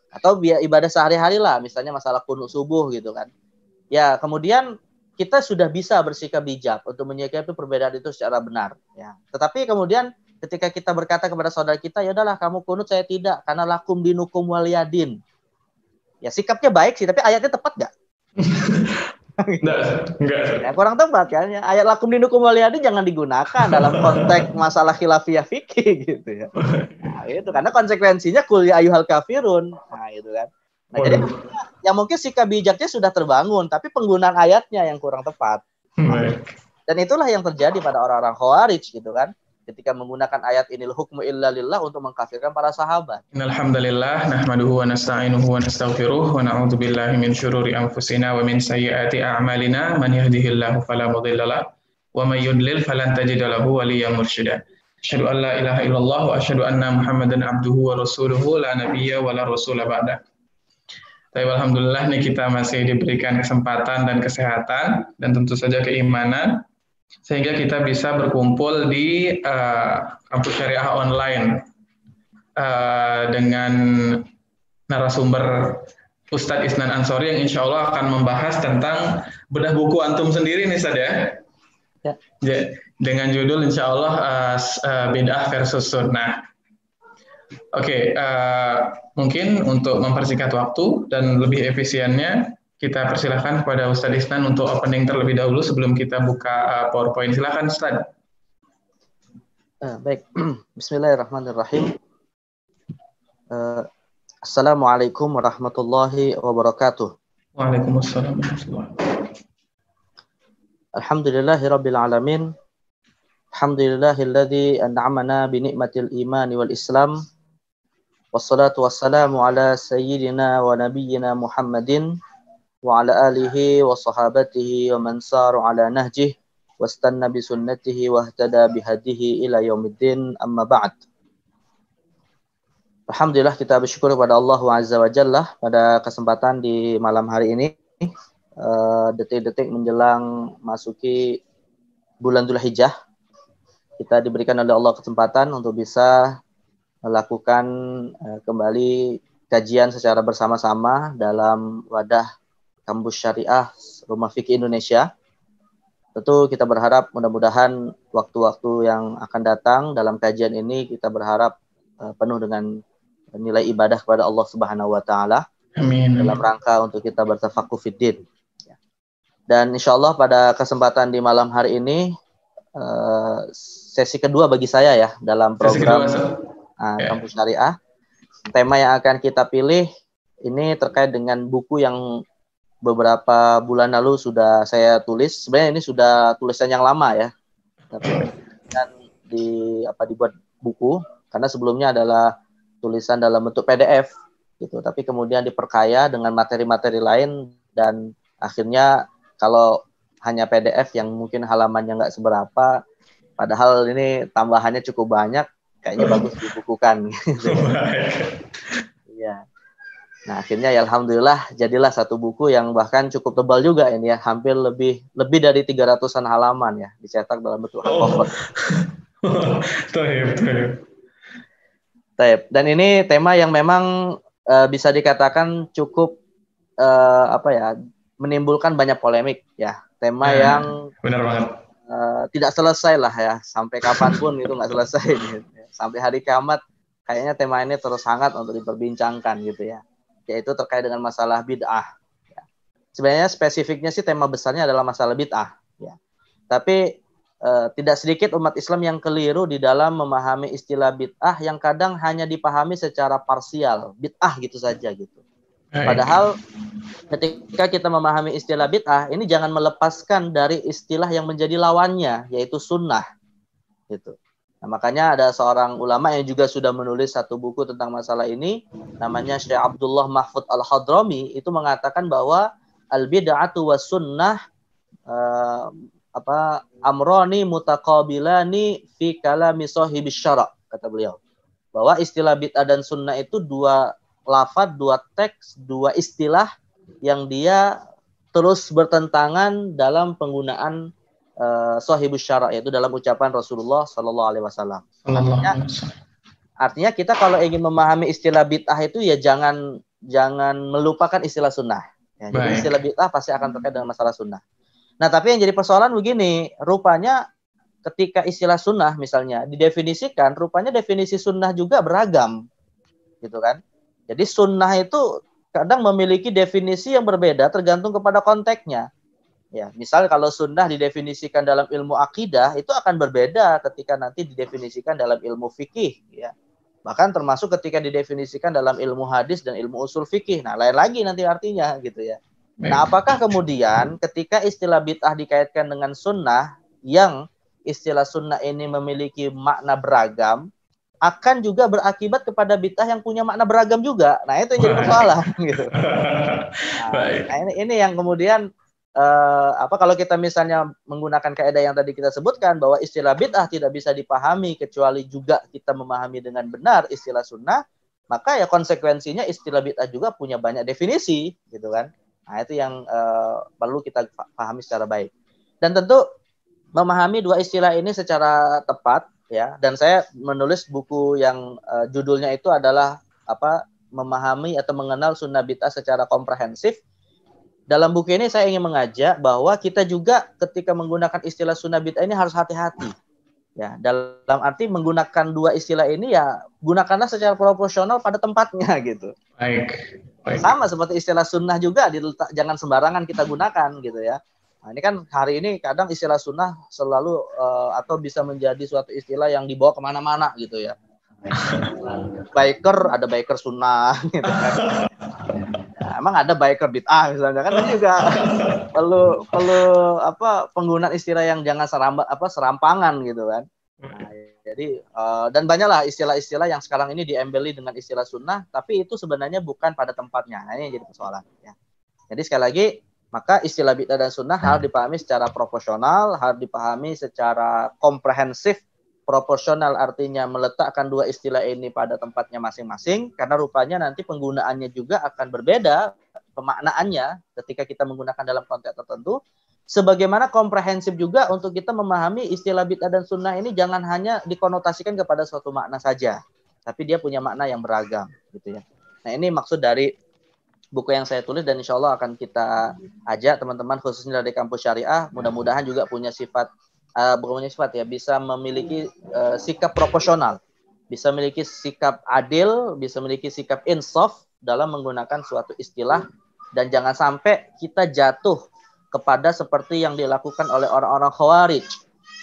Atau ibadah sehari-hari lah, misalnya masalah qunut subuh gitu kan. Ya, kemudian kita sudah bisa bersikap bijak untuk menyikapi perbedaan itu secara benar. Ya. Tetapi kemudian ketika kita berkata kepada saudara kita, ya udahlah kamu kunut, saya tidak, karena lakum dinukum waliyadin. Ya sikapnya baik sih, tapi ayatnya tepat nggak? Enggak. Ya, kurang tepat kan? Ya, ayat lakum dinukum waliyadin jangan digunakan dalam konteks masalah khilafiyah fikih gitu ya. Nah, itu karena konsekuensinya kul ya ayyuhal kafirun. Nah, itu kan. Nah, jadi yang mungkin sikap bijaknya sudah terbangun, tapi penggunaan ayatnya yang kurang tepat. Dan itulah yang terjadi pada orang-orang Khawarij gitu kan. Ketika menggunakan ayat inil hukmu illa lillah untuk mengkafirkan para sahabat. Alhamdulillah, nahmaduhu wa nasta'inuhu wa nastaghfiruh wa na'udzu billahi min syururi anfusina wa min sayyiati a'malina man yahdihillahu fala mudilla lahu wa may yudlil falan tajida lahu waliyyan mursyida. Asyhadu an la ilaha illallah wa asyhadu anna Muhammadan abduhu wa rasuluhu la nabiyya wa la rasula ba'da. Tapi alhamdulillah nih kita masih diberikan kesempatan dan kesehatan dan tentu saja keimanan sehingga kita bisa berkumpul di kampus syariah online dengan narasumber Ustadz Isnan Ansori yang insya Allah akan membahas tentang bedah buku antum sendiri nih Ustadz ya. Dengan judul insya Allah bid'ah versus sunnah. Oke, mungkin untuk mempersingkat waktu dan lebih efisiennya kita persilahkan kepada Ustadz Isnan untuk opening terlebih dahulu sebelum kita buka PowerPoint. Silakan Ustadz. Baik, Bismillahirrahmanirrahim. Assalamualaikum warahmatullahi wabarakatuh. Waalaikumsalam warahmatullahi wabarakatuh. Alhamdulillahirabbil alamin. Alhamdulillahilladzi an'amana bi ni'matil imani wal islam. Wassalatu wassalamu ala sayyidina wa nabiyyina Muhammadin wa ala alihi wa sahabatihi wa man sara ala nahjihi wastanna bi sunnatihi wa ihtada bi hadihi ila yaumiddin, amma ba'd. Alhamdulillah kita bersyukur kepada Allah Azza wa Jalla pada kesempatan di malam hari ini, detik-detik menjelang masuki bulan Dzulhijjah, kita diberikan oleh Allah kesempatan untuk bisa melakukan kembali kajian secara bersama-sama dalam wadah kampus syariah Rumah Fikih Indonesia. Tentu kita berharap mudah-mudahan waktu-waktu yang akan datang dalam kajian ini kita berharap penuh dengan nilai ibadah kepada Allah Subhanahu wa taala. Amin. Dalam rangka untuk kita bertafakuh fiddin. Dan insyaallah pada kesempatan di malam hari ini sesi kedua bagi saya ya dalam program kampus syariah. Tema yang akan kita pilih ini terkait dengan buku yang beberapa bulan lalu sudah saya tulis. Sebenarnya ini sudah tulisan yang lama ya. Tapi dan dibuat buku karena sebelumnya adalah tulisan dalam bentuk PDF gitu, tapi kemudian diperkaya dengan materi-materi lain dan akhirnya kalau hanya PDF yang mungkin halamannya nggak seberapa, padahal ini tambahannya cukup banyak, kayaknya bagus dibukukan. Gitu. Ya. Nah akhirnya ya alhamdulillah jadilah satu buku yang bahkan cukup tebal juga ini ya, hampir lebih dari 300-an halaman ya, dicetak dalam bentuk hardcover. Dan ini tema yang memang bisa dikatakan cukup menimbulkan banyak polemik ya. Tema yang benar banget. Tidak selesai lah ya, sampai kapanpun itu nggak selesai gitu. Sampai hari kiamat kayaknya tema ini terus hangat untuk diperbincangkan gitu ya. Yaitu terkait dengan masalah bid'ah. Ya. Sebenarnya spesifiknya sih tema besarnya adalah masalah bid'ah. Ya. Tapi tidak sedikit umat Islam yang keliru di dalam memahami istilah bid'ah yang kadang hanya dipahami secara parsial, bid'ah gitu saja gitu. Padahal ketika kita memahami istilah bid'ah, ini jangan melepaskan dari istilah yang menjadi lawannya, yaitu sunnah. Gitu. Nah, makanya ada seorang ulama yang juga sudah menulis satu buku tentang masalah ini, namanya Syekh Abdullah Mahfud Al-Hadrami, itu mengatakan bahwa al-bid'atu was sunnah amroni mutaqabilani fi kalami sahibis syara', kata beliau. Bahwa istilah bid'ah dan sunnah itu dua lafaz, dua teks, dua istilah yang dia terus bertentangan dalam penggunaan sahibus syara', yaitu dalam ucapan Rasulullah sallallahu alaihi wasallam. Artinya kita kalau ingin memahami istilah bid'ah itu ya jangan jangan melupakan istilah sunnah. Ya, jadi istilah bid'ah pasti akan terkait dengan masalah sunnah. Nah, tapi yang jadi persoalan begini, rupanya ketika istilah sunnah misalnya didefinisikan, rupanya definisi sunnah juga beragam, gitu kan? Jadi sunnah itu kadang memiliki definisi yang berbeda tergantung kepada konteksnya. Ya, misal kalau sunnah didefinisikan dalam ilmu akidah, itu akan berbeda ketika nanti didefinisikan dalam ilmu fikih, ya. Bahkan termasuk ketika didefinisikan dalam ilmu hadis dan ilmu usul fikih. Nah, lain lagi nanti artinya, gitu ya. Nah, apakah kemudian ketika istilah bid'ah dikaitkan dengan sunnah, yang istilah sunnah ini memiliki makna beragam, akan juga berakibat kepada bid'ah yang punya makna beragam juga. Nah, itu yang jadi persoalan, gitu. Nah, ini yang kemudian kalau kita misalnya menggunakan kaidah yang tadi kita sebutkan, bahwa istilah bid'ah tidak bisa dipahami kecuali juga kita memahami dengan benar istilah sunnah, maka ya konsekuensinya istilah bid'ah juga punya banyak definisi, gitu kan. Nah, itu yang perlu kita pahami secara baik. Dan tentu memahami dua istilah ini secara tepat, ya. Dan saya menulis buku yang judulnya itu adalah memahami atau mengenal sunnah bid'ah secara komprehensif. Dalam buku ini saya ingin mengajak bahwa kita juga ketika menggunakan istilah sunnah bid'ah ini harus hati-hati. Ya, dalam arti menggunakan dua istilah ini ya gunakanlah secara proporsional pada tempatnya, gitu. Baik. Sama seperti istilah sunnah juga jangan sembarangan kita gunakan, gitu ya. Nah, ini kan hari ini kadang istilah sunnah selalu atau bisa menjadi suatu istilah yang dibawa kemana-mana, gitu ya. Biker, ada biker sunnah, gitu kan. Ya, emang ada biker bid'ah misalnya kan, itu juga perlu penggunaan istilah yang jangan serampangan, gitu kan. Nah, jadi dan banyaklah istilah-istilah yang sekarang ini diembeli dengan istilah sunnah, tapi itu sebenarnya bukan pada tempatnya. Nah, ini jadi persoalan, ya. Jadi sekali lagi, maka istilah bid'ah dan sunnah harus dipahami secara proporsional, harus dipahami secara komprehensif. Proporsional artinya meletakkan dua istilah ini pada tempatnya masing-masing, karena rupanya nanti penggunaannya juga akan berbeda pemaknaannya ketika kita menggunakan dalam konteks tertentu. Sebagaimana komprehensif juga untuk kita memahami istilah bid'ah dan sunnah ini jangan hanya dikonotasikan kepada suatu makna saja, tapi dia punya makna yang beragam, gitu ya. Nah, ini maksud dari buku yang saya tulis, dan insya Allah akan kita ajak teman-teman khususnya dari kampus syariah, mudah-mudahan juga punya sifat bisa memiliki sikap proporsional, bisa memiliki sikap adil, bisa memiliki sikap insaf dalam menggunakan suatu istilah, dan jangan sampai kita jatuh kepada seperti yang dilakukan oleh orang-orang Khawarij,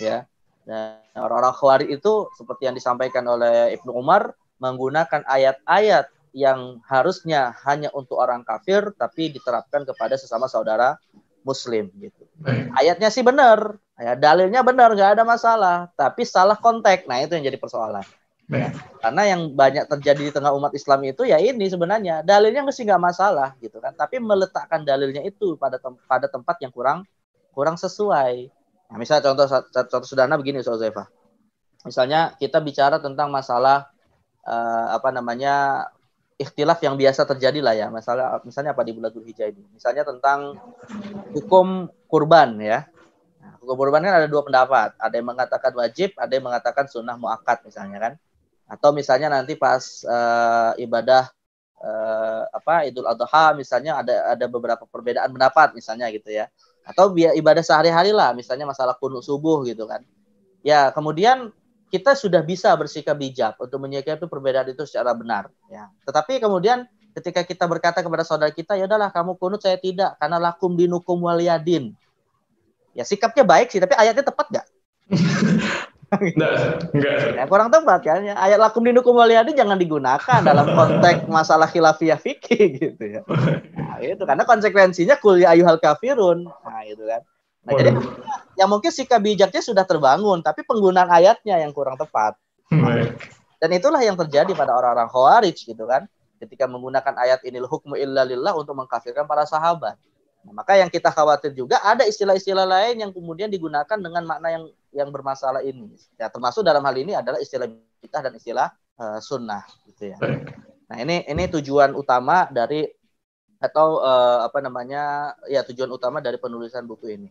ya. Dan orang-orang Khawarij itu seperti yang disampaikan oleh Ibnu Umar, menggunakan ayat-ayat yang harusnya hanya untuk orang kafir tapi diterapkan kepada sesama saudara Muslim, gitu. Ayatnya sih benar, ya, dalilnya benar, nggak ada masalah, tapi salah konteks. Nah, itu yang jadi persoalan. Ya. Karena yang banyak terjadi di tengah umat Islam itu ya ini sebenarnya dalilnya mesti nggak masalah, gitu kan, tapi meletakkan dalilnya itu pada tempat yang kurang sesuai. Nah, misalnya contoh sederhana begini, Ustaz Zaifah. Misalnya kita bicara tentang masalah ikhtilaf yang biasa terjadi lah ya, misalnya apa di bulan Dzulhijjah ini, misalnya tentang hukum kurban, ya. Nah, hukum kurban kan ada dua pendapat, ada yang mengatakan wajib, ada yang mengatakan sunnah muakkad misalnya kan, atau misalnya nanti pas ibadah Idul Adha misalnya ada beberapa perbedaan pendapat misalnya, gitu ya, atau ibadah sehari-hari lah, misalnya masalah qunut subuh, gitu kan. Ya, kemudian kita sudah bisa bersikap bijak untuk menyikapi perbedaan itu secara benar, ya. Tetapi kemudian ketika kita berkata kepada saudara kita, ya udahlah kamu kunut, saya tidak, karena lakum dinukum waliyadin. Ya, sikapnya baik sih, tapi ayatnya tepat nggak? Enggak. Ya, kurang tepat kan? Ya, ayat lakum dinukum waliyadin jangan digunakan dalam konteks masalah khilafiyah fikih, gitu ya. Nah, itu karena konsekuensinya kul ya ayyuhal kafirun. Nah, itu kan. Nah, jadi yang mungkin sikap bijaknya sudah terbangun, tapi penggunaan ayatnya yang kurang tepat. Dan itulah yang terjadi pada orang-orang Khawarij, gitu kan. Ketika menggunakan ayat inil hukmu illa lillah untuk mengkafirkan para sahabat. Nah, maka yang kita khawatir juga ada istilah-istilah lain yang kemudian digunakan dengan makna yang bermasalah ini. Ya, termasuk dalam hal ini adalah istilah bid'ah dan istilah sunnah, gitu ya. Nah, ini tujuan utama dari tujuan utama dari penulisan buku ini.